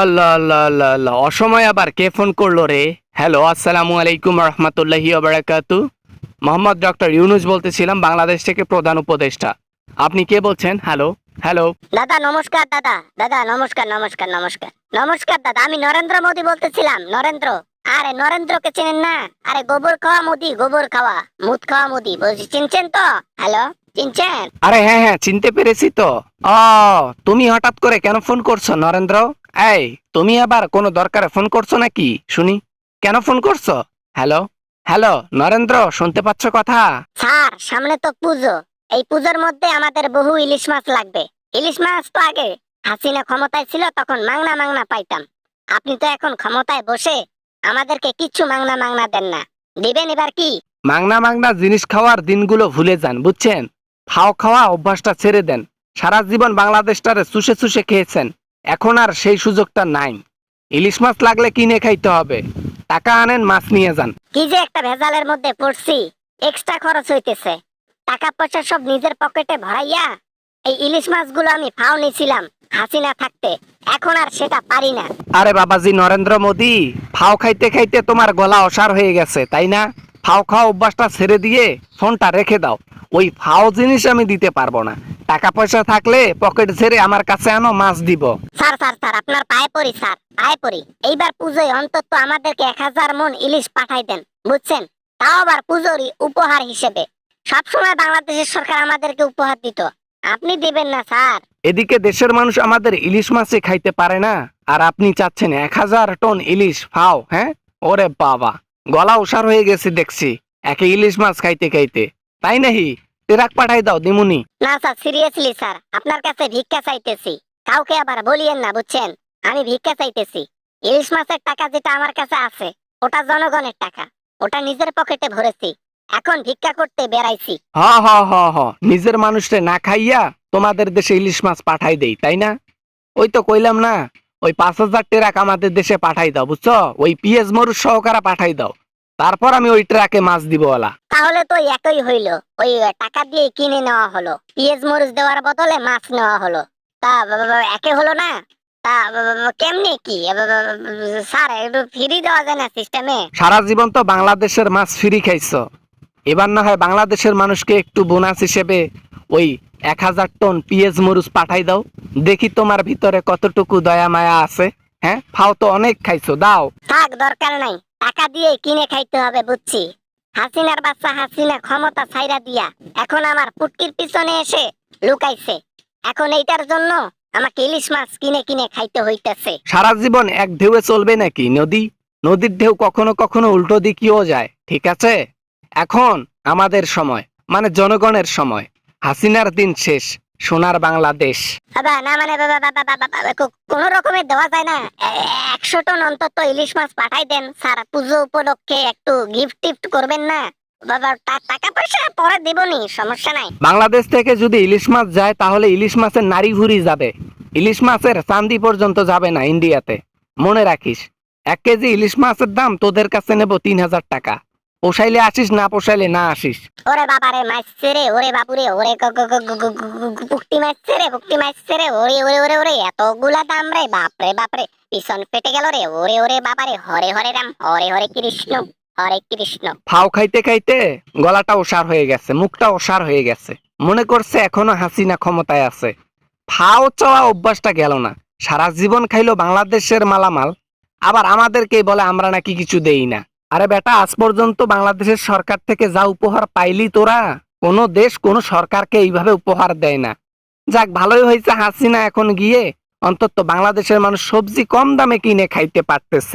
আল্লাহ আল্লাহ আল্লাহ আল্লাহ, অসময়ে আবার কে ফোন করলো রে? হ্যালো, আসসালামু আলাইকুম রহমতুল্লাহি ওবারাকাতু। মোহাম্মদ ডক্টর ইউনুস বলতেছিলাম, বাংলাদেশ থেকে প্রধান উপদেষ্টা। আপনি কে বলছেন? Hello hello. দাদা নমস্কার। দাদা নমস্কার নমস্কার নমস্কার নমস্কার দাদা, আমি নরেন্দ্র মোদী বলতেছিলাম। নরেন্দ্র, আরে নরেন্দ্রকে চেনেন না? আরে গোবর খাওয়া মোদি, গোবর খাওয়া মুত খাওয়া মোদি বলছি, চিনছেন তো? হ্যালো, চিনছেন? আরে হ্যাঁ হ্যাঁ, চিনতে পেরেছি তো। ও, তুমি হঠাৎ করে কেন ফোন করছো নরেন্দ্র? এই, তুমি আবার কোনো দরকারে ফোন করছো নাকি শুনি? কেন ফোন করছো? হ্যালো হ্যালো, নরেন্দ্র, শুনতে পাচ্ছ কথা? স্যার, সামনে তো পুজো। এই পুজোর মধ্যে আমাদের বহু ইলিশ মাছ লাগবে। ইলিশ মাছ তো আগে হাসিনা ক্ষমতায় ছিল তখন মাংনা মাংনা পাইতাম। আপনি তো এখন ক্ষমতায় বসে আমাদেরকে কিচ্ছু মাংনা মাংনা দেন না। দিবেন এবার কি? মাংনা মাংনা জিনিস খাওয়ার দিনগুলো ভুলে যান, বুঝছেন? ফাও খাওয়া অভ্যাসটা ছেড়ে দেন। সারা জীবন বাংলাদেশটারে চুষে চুষে খেয়েছেন, এখন আর সেই সুযোগটা নাই। ইলিশ মাছ লাগলে কিনে খাইতে হবে। টাকা আনেন, মাছ নিয়ে যান। কি যে একটা ভেজালের মধ্যে পড়ছি, এক্সট্রা খরচ হইতেছে। টাকা পয়সা সব নিজের পকেটে ভরাইয়া এই ইলিশ মাছগুলো আমি ফাও নিছিলাম হাসিনা থাকতে, এখন আর সেটা পারি না। আরে বাবাজি নরেন্দ্র মোদী, ফাও খাইতে খাইতে তোমার গলা অসার হয়ে গেছে, তাই না? ফাও খাওয়া অভ্যাসটা ছেড়ে দিয়ে ফোনটা রেখে দাও। ওই ফাও জিনিস আমি দিতে পারবো না। টাকা পয়সা থাকলে পকেট ছেড়ে আমার কাছে আনো, মাছ দিব। স্যার স্যার স্যার, আপনার পায়ে পড়ি স্যার, পায়ে পড়ি। এইবার পুজোয় অন্তত আমাদেরকে 1000 মন ইলিশ পাঠাই দেন, বুঝছেন? তাও আবার পুজোরই উপহার হিসেবে। সবসময় বাংলাদেশের সরকার আমাদেরকে উপহার দিত, আপনি দিবেন না স্যার? এদিকে দেশের মানুষ আমাদের ইলিশ মাছই খাইতে পারে না, আর আপনি চাচ্ছেন 1000 টন ইলিশ ফাও? হ্যাঁ, ওরে বাবা, গলা উসার হয়ে গেছে দেখছি একে ইলিশ মাছ খাইতে খাইতে। তাই নাহি? ট্রাক পাঠাই দাও, দিমুনি। না স্যার, সিরিয়াসলি স্যার, আপনার কাছে ভিক্ষা চাইতেছি। কাউকে আবার বলিয়েন না, বুঝছেন? আমি ভিক্ষা চাইতেছি। ইলিশ মাছের টাকা যেটা আমার কাছে আছে ওটা জনগণের টাকা, ওটা নিজের পকেটে ভরেছি। এখন ভিক্ষা করতে বেড়াইছি। হ হ হ হ, নিজের মানুষরে না খাইয়া তোমাদের দেশে ইলিশ মাছ পাঠাই দেই, তাই না? ওই তো কইলাম না, ওই 5000 ট্রাক আমাদের দেশে পাঠাই দাও, বুঝছো? ওই পিএস মরুচ সহকারে পাঠাই দাও, তারপর আমি ওই ট্রাকে মাছ দিব ওলা। তাহলে তো একই হইলো, ওই টাকা দিয়ে কিনে নেওয়া হলো, পেঁয়াজ মরিচ দেওয়ার বদলে মাছ নেওয়া হলো। তা একে হলো না? তা কেমনে কি স্যার, একটু ফ্রি দেওয়া যায় না সিস্টেমে? সারা জীবন তো বাংলাদেশের মাছ ফ্রি খাইছো, এবার না হয় বাংলাদেশের মানুষকে একটু বোনাস হিসেবে ওই 1000 টন পিএস মরুচ পাঠাই দাও। দেখি তোমার ভিতরে কতটুকু দয়া মায়া আছে। হ্যাঁ, ফাও তো অনেক খাইছো, দাও। থাক, দরকার নাই। টাকা দিয়ে কিনে খাইতে হবে, বুঝছি। হাসিনার বাচ্চা হাসিনা ক্ষমতা ছাইরা দিয়া এখন আমার পুটকির পিছনে এসে লুকাইছে। এখন এইটার জন্য আমাকে ইলিশ মাছ কিনে কিনে খাইতে হইতেছে। সারা জীবন এক ঢেউয়ে চলবে নাকি নদী? নদীর ঢেউ কখনো কখনো উল্টো দিকেও যায়, ঠিক আছে? এখন আমাদের সময়, মানে জনগণের সময়। হাসিনার দিন শেষ, সোনার বাংলাদেশ। বাবা না, মানে কোন রকমের দেওয়া যায় না? 100 টন অন্তত ইলিশ মাছ পাঠাই দেন স্যার, পুজো উপলক্ষে একটু গিফট টিফট করবেন না? বাবা টাকা পয়সা পরে দিবনি, সমস্যা নাই। বাংলাদেশ থেকে যদি ইলিশ মাছ যায় তাহলে ইলিশ মাছের নারী ভুঁড়ি যাবে, ইলিশ মাছের চান্দি পর্যন্ত যাবে না ইন্ডিয়াতে। মনে রাখিস, 1 কেজি ইলিশ মাছের দাম তোদের কাছে নেব 3000 টাকা। পোষাইলে আসিস, না পোষাইলে না আসিস। ওরে বাবা রে, মাইছে রে, ওরে বাপুরে, ওরে পুকটি মাইছে রে, পুকটি মাইছে রে, ওরে ওরে ওরে ওরে, এতগুলা দাম রে, বাপরে বাপরে, পিছন ফেটে গেল রে, ওরে ওরে বাবা রে, হরে হরে রাম, হরে হরে কৃষ্ণ, হরে কৃষ্ণ। ফাও খাইতে খাইতে গলাটা ওসার হয়ে গেছে, মুখটা ওসার হয়ে গেছে, মনে করছে এখনো হাসিনা ক্ষমতায় আছে। ফাও চাওয়া অভ্যাসটা গেল না। সারা জীবন খাইলো বাংলাদেশের মালামাল, আবার আমাদেরকেই বলে আমরা নাকি কিছু দেই না। আরে বেটা, আজ পর্যন্ত বাংলাদেশের সরকার থেকে যা উপহার পাইলি তোরা, কোনো দেশ কোনো সরকারকে এইভাবে উপহার দেয় না। যাক, ভালোই হয়েছে হাসিনা এখন গিয়ে অন্তত বাংলাদেশের মানুষ সবজি কম দামে কিনে খাইতে পারতেছে।